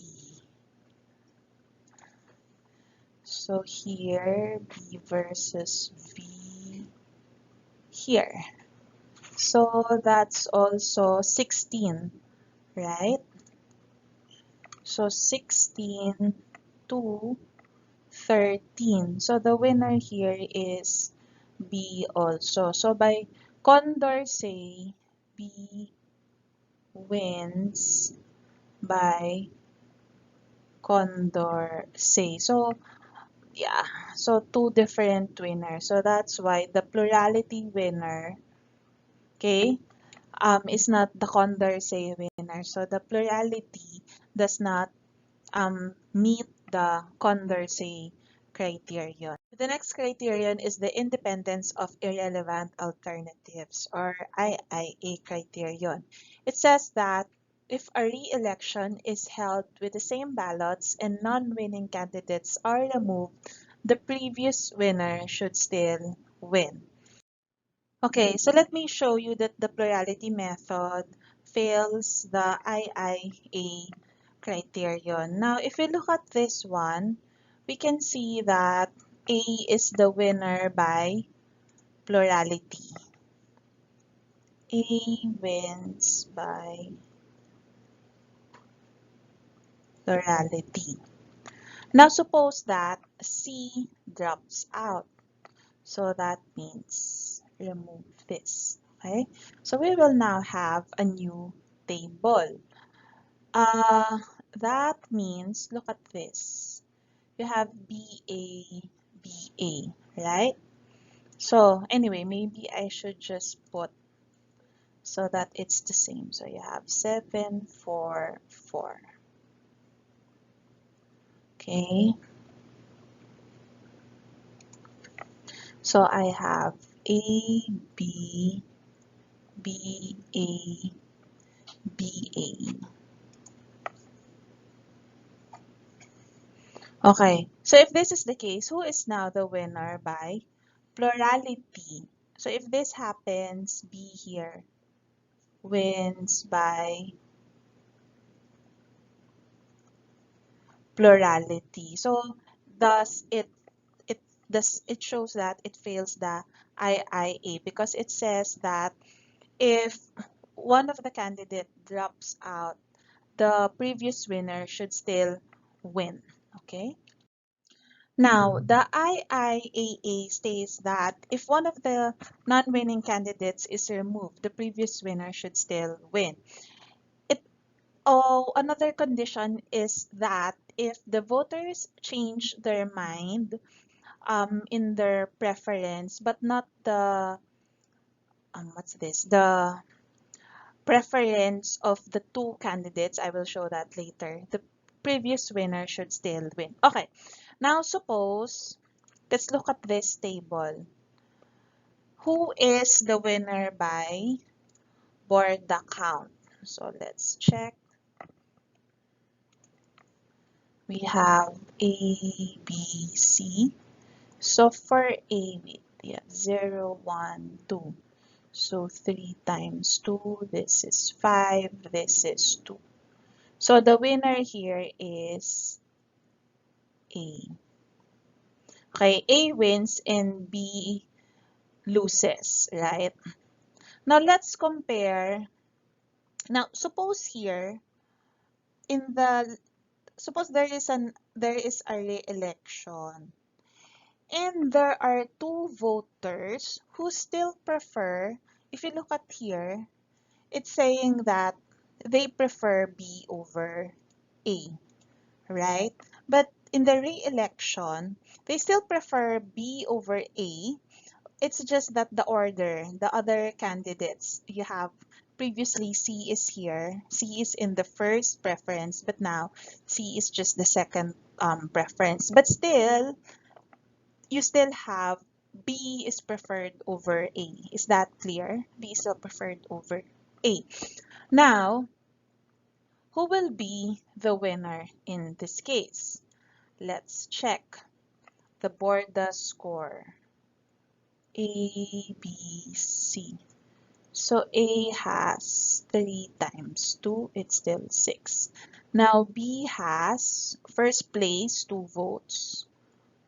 So here, B versus V here. So that's also 16, right? So 16 to 13. So the winner here is B also. So by Condorcet, B wins by Condorcet. So yeah, so two different winners. So that's why the plurality winner, okay, is not the Condorcet winner. So the plurality does not meet the Condorcet criterion. The next criterion is the independence of irrelevant alternatives, or IIA criterion. It says that if a re-election is held with the same ballots and non-winning candidates are removed, the previous winner should still win. Okay, so let me show you that the plurality method fails the IIA criterion. Now, if we look at this one, we can see that A is the winner by plurality. A wins by plurality. Now, suppose that C drops out. So that means remove this. Okay, so we will now have a new table. That means, look at this. You have BA, BA, right? So anyway, maybe I should just put so that it's the same. So you have 7, 4, 4. Okay. So I have A, B, B, A, B, A. Okay, so if this is the case, who is now the winner by plurality? So if this happens, B here wins by plurality. So thus it shows that it fails the IIA because it says that if one of the candidate drops out, the previous winner should still win. Okay. Now, the IIAA states that if one of the non-winning candidates is removed, the previous winner should still win. Another condition is that if the voters change their mind in their preference, but not the the preference of the two candidates, I will show that later, the previous winner should still win. Okay, now suppose, let's look at this table. Who is the winner by Borda count? So let's check. We have A, B, C. So for A, yeah, 0, 1, 2. So 3 times 2, this is 5, this is 2. So the winner here is A. Okay, A wins and B loses, right? Now let's compare. Now suppose here in the suppose there is a re-election and there are two voters who still prefer, if you look at here, it's saying that they prefer B over A, right? But in the re-election, they still prefer B over A. It's just that the order, the other candidates, you have previously C is here, C is in the first preference, but now C is just the second preference. But still, you still have B is preferred over A. Is that clear? B is still preferred over A. Now, who will be the winner in this case? Let's check the Borda score. A, B, C. So A has 3 times 2, it's still 6. Now B has first place 2 votes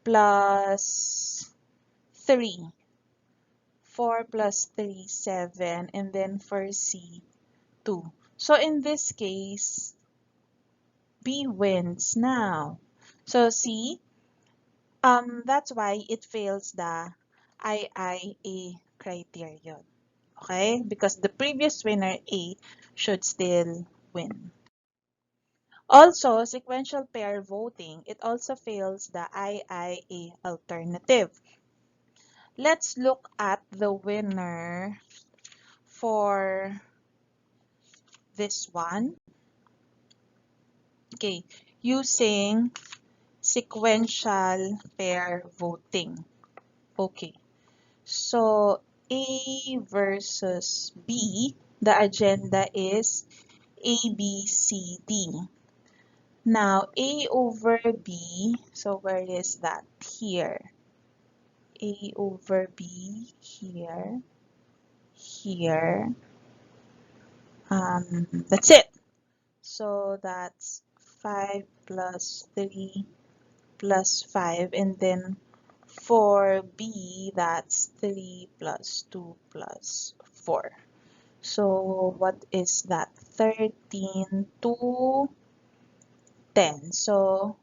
plus 3. 4 plus 3, 7, and then for C, 2. So in this case, B wins now. So see, that's why it fails the IIA criterion. Okay? Because the previous winner, A, should still win. Also, sequential pair voting, it also fails the IIA alternative. Let's look at the winner for this one. Okay, using sequential pair voting. Okay, so A versus B, the agenda is A, B, C, D. Now, A over B, so where is that? Here. A over B, here, here. That's it. So that's 5 plus 3 plus 5, and then for B, that's 3 plus 2 plus 4. So what is that? 13 to 10. So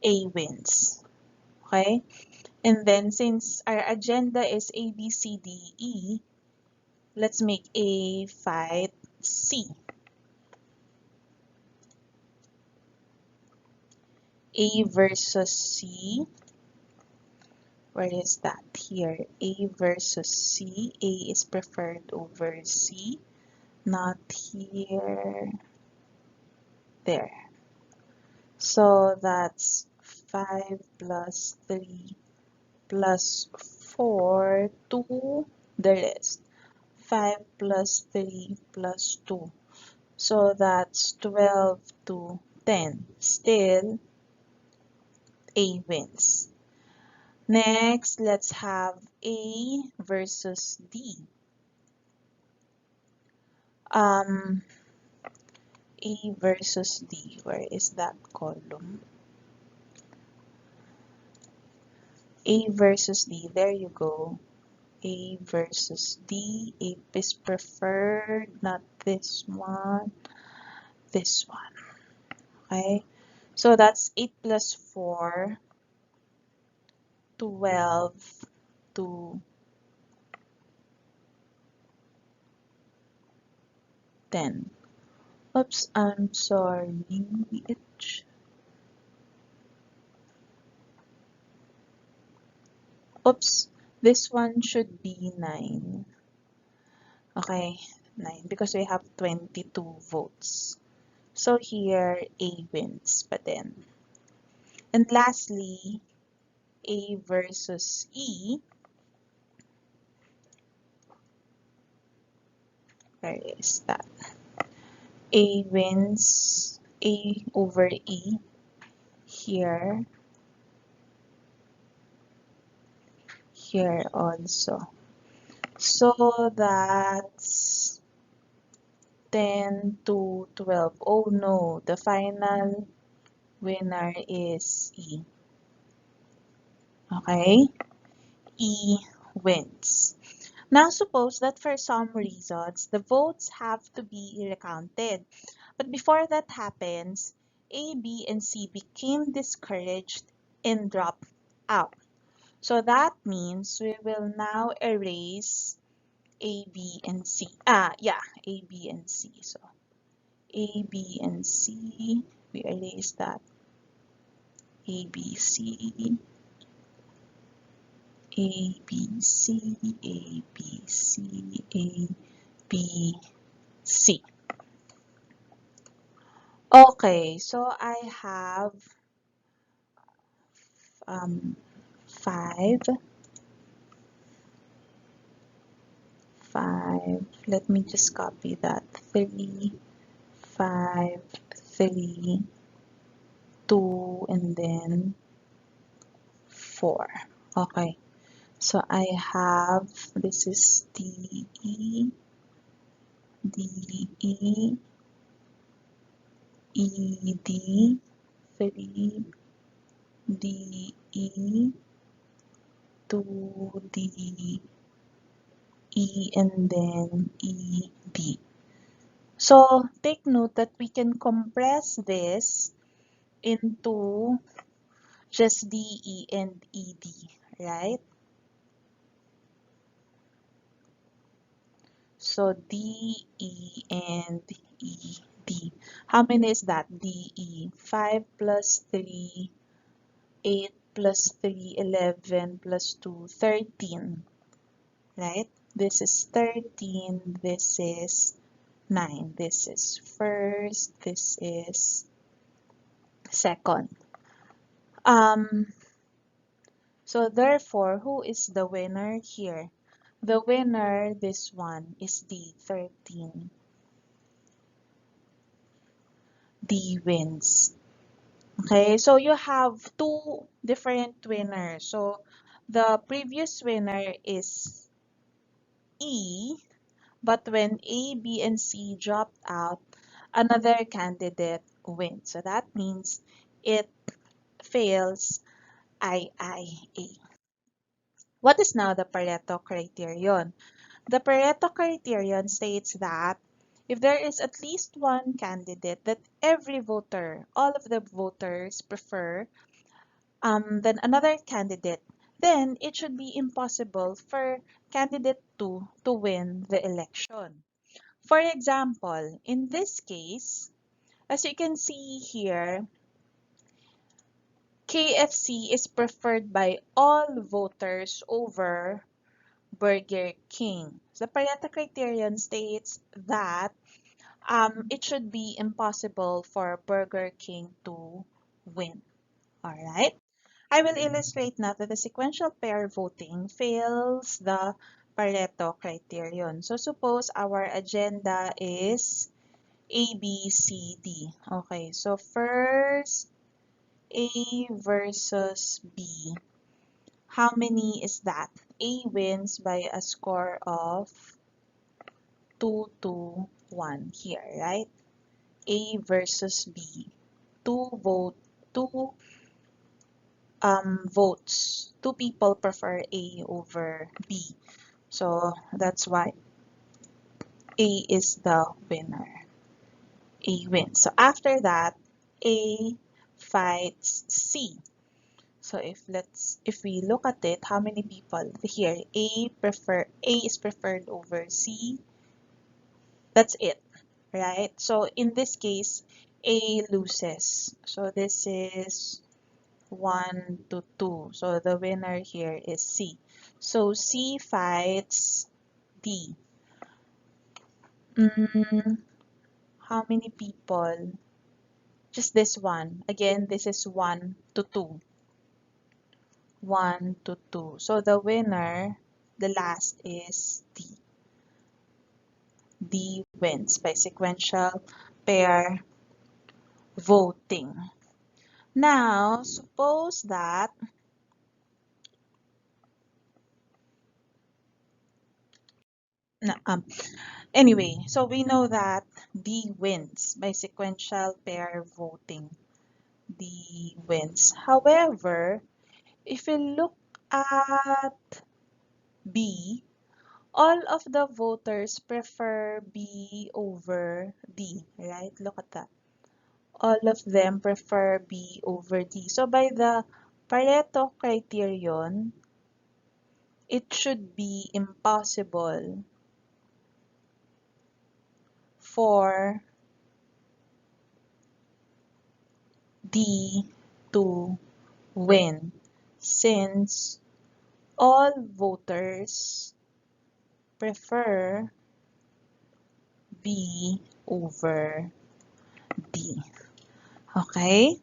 A wins. Okay? And then since our agenda is A, B, C, D, E, let's make A fight C. A versus C. Where is that? Here. A versus C. A is preferred over C. Not here. There. So that's 5 plus 3 plus 4 to the rest. 5 plus 3 plus 2. So that's 12 to 10. Still, A wins. Next, let's have A versus D. A versus D. Where is that column? A versus D. There you go. A versus D. A is preferred, not this one. This one. Okay. So that's 8 plus 4. 12 to 10. Oops, I'm sorry. Oops, this one should be 9. Okay, 9 because we have 22 votes. So here, A wins pa din. And lastly, A versus E. Where is that? A wins A over E here, here also. So that's 10 to 12. Oh no, the final winner is E. Okay? E wins. Now suppose that for some reasons, the votes have to be recounted. But before that happens, A, B, and C became discouraged and dropped out. So that means we will now erase A, B, and C. A, B, and C. So A, B, and C we erase that. A, B, C, A, B, C, A, B, C, A, B, C. Okay, so I have 5, 5. Let me just copy that. 3, 5, 3, 2, and then 4. Okay, so I have, this is D, E, D, E, E, D, 3, D, E, 2, D, E, and then E, D. So take note that we can compress this into just D, E, and ED, right? So D, E, and E, D. How many is that? D, E. 5 plus 3, 8 plus 3, 11 plus 2, 13, right? This is 13, this is 9. This is first, this is second. So therefore, who is the winner here? The winner, this one, is D, 13. D wins. Okay, so you have two different winners. So the previous winner is E, but when A, B, and C dropped out, another candidate wins. So that means it fails IIA. What is now the Pareto Criterion? The Pareto Criterion states that if there is at least one candidate that every voter, all of the voters prefer, than another candidate, then it should be impossible for candidate 2 to win the election. For example, in this case, as you can see here, KFC is preferred by all voters over Burger King. The Pareto criterion states that it should be impossible for Burger King to win. All right. I will illustrate now that the sequential pair voting fails the Pareto criterion. So suppose our agenda is A, B, C, D. Okay, so first A versus B. How many is that? A wins by a score of 2 to 1 here, right? A versus B. Two votes. Two people prefer A over B. So that's why A is the winner. A wins. So after that, A fights C. So if we look at it, how many people here? A is preferred over C. That's it, right? So in this case, A loses. So this is 1 to 2. So the winner here is C. So C fights D. How many people? Just this one. Again, this is 1 to 2. 1 to 2. So the winner, the last is D. D wins by sequential pair voting. Now, suppose that no, anyway, so we know that D wins by sequential pair voting. D wins. However, if we look at B, all of the voters prefer B over D, right? Look at that. All of them prefer B over D. So by the Pareto criterion, it should be impossible for D to win, since all voters prefer B over D. Okay?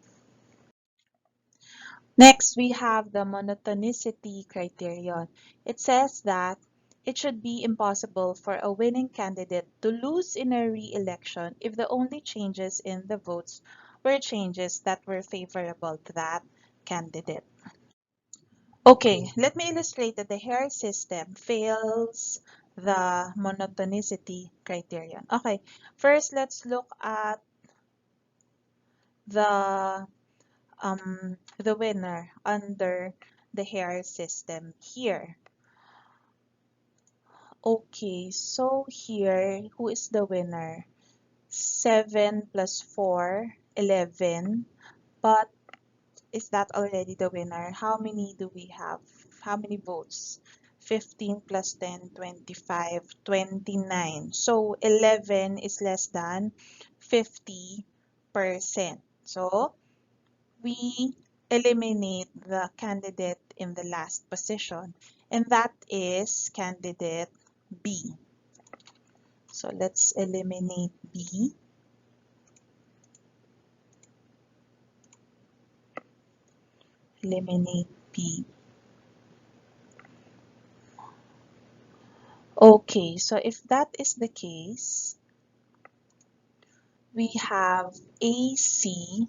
Next, we have the monotonicity criterion. It says that it should be impossible for a winning candidate to lose in a re-election if the only changes in the votes were changes that were favorable to that candidate. Okay, let me illustrate that the Hare system fails the monotonicity criterion. Okay, first let's look at the winner under the Hare system here. Okay, so here, who is the winner? 7 plus 4, 11. But is that already the winner? How many do we have? How many votes? 15 plus 10, 25, 29. So 11 is less than 50%. So we eliminate the candidate in the last position, and that is candidate B. So let's eliminate B. Eliminate B. Okay, so if that is the case, we have AC.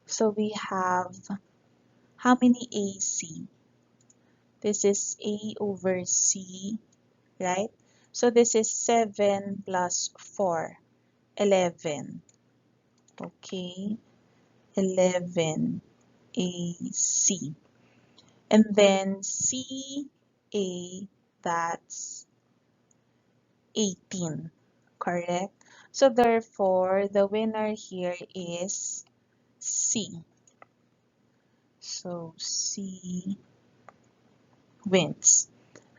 So we have how many AC? This is A over C, right? So this is 7 plus 4, 11. Okay, 11 AC. And then CA, that's 18, correct? So therefore, the winner here is C. So C wins.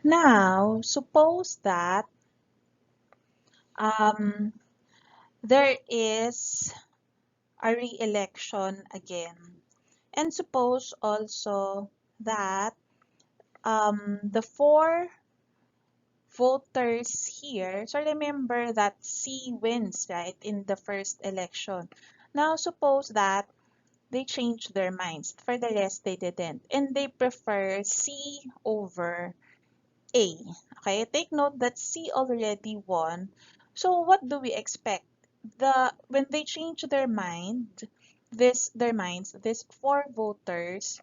Now, suppose that um, there is a re-election again. And suppose also that the 4 voters here, so remember that C wins, right, in the first election. Now, suppose that they changed their minds. For the rest, they didn't. And they prefer C over A. Okay, take note that C already won. So what do we expect? When they change their minds, these 4 voters,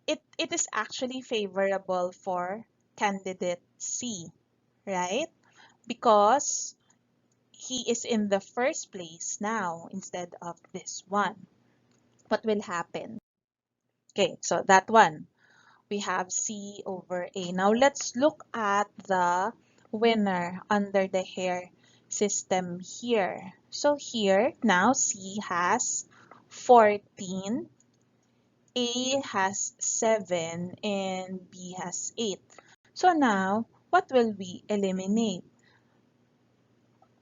it is actually favorable for candidate C, right? Because he is in the first place now instead of this one. What will happen? Okay, so that one, we have C over A. Now let's look at the winner under the Hare system here. So here, now C has 14, A has 7, and B has 8. So now, what will we eliminate?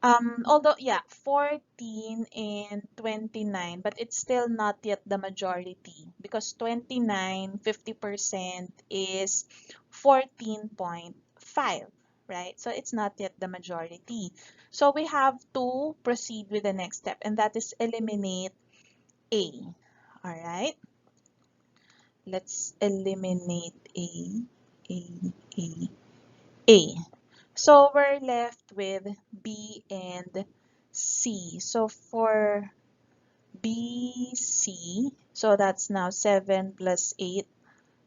Although, yeah, 14 and 29, but it's still not yet the majority because 29, 50% is 14.5, right? So it's not yet the majority. So we have to proceed with the next step, and that is eliminate A. All right? Let's eliminate A, A, A. So we're left with B and C. So for BC, so that's now 7 plus 8,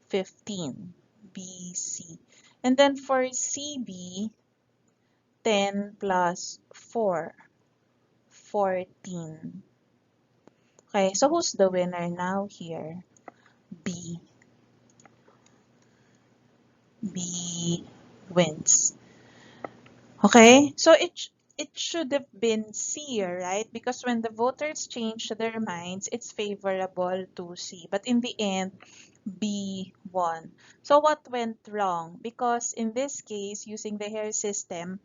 15. BC. And then for CB, 10 plus 4, 14. Okay, so who's the winner now here? B. B wins. Okay, so it should have been C, right? Because when the voters change their minds, it's favorable to C. But in the end, B won. So what went wrong? Because in this case, using the Hare system,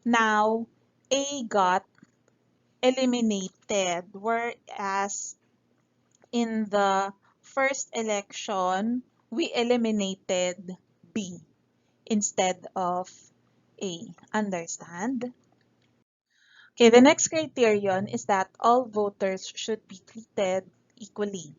now A got eliminated, whereas in the first election, we eliminated B instead of A. Understand? Okay, the next criterion is that all voters should be treated equally.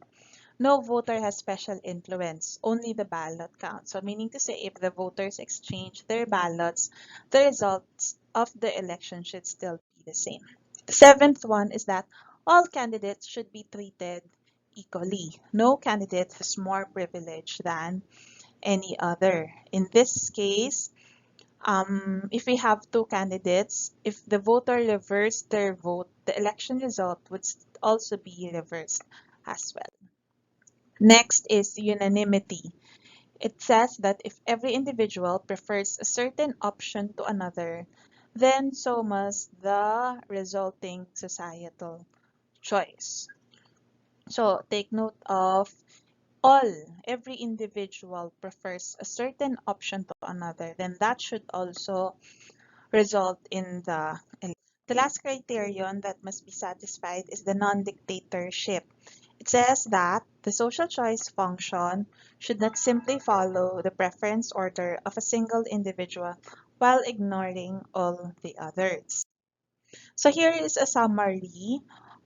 No voter has special influence, only the ballot counts. So meaning to say, if the voters exchange their ballots, the results of the election should still be the same. The seventh one is that all candidates should be treated equally. No candidate has more privilege than any other. In this case, if we have two candidates, if the voter reversed their vote, the election result would also be reversed as well. Next is unanimity. It says that if every individual prefers a certain option to another, then so must the resulting societal choice. So take note of every individual prefers a certain option to another, then that should also result in the election. The last criterion that must be satisfied is the non-dictatorship. It says that the social choice function should not simply follow the preference order of a single individual while ignoring all the others. So here is a summary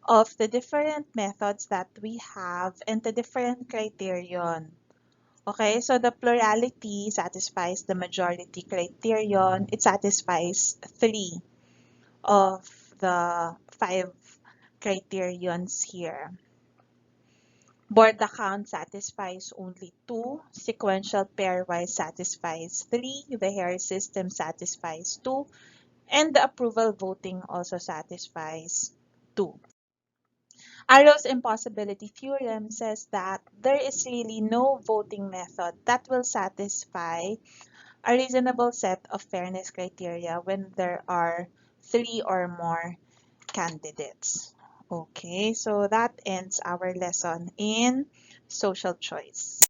of the different methods that we have and the different criterion. Okay, so the plurality satisfies the majority criterion. It satisfies 3 of the 5 criterions here. Borda count satisfies only 2. Sequential pairwise satisfies 3. The Hare system satisfies 2. And the approval voting also satisfies 2. Arrow's impossibility theorem says that there is really no voting method that will satisfy a reasonable set of fairness criteria when there are 3 or more candidates. Okay, so that ends our lesson in social choice.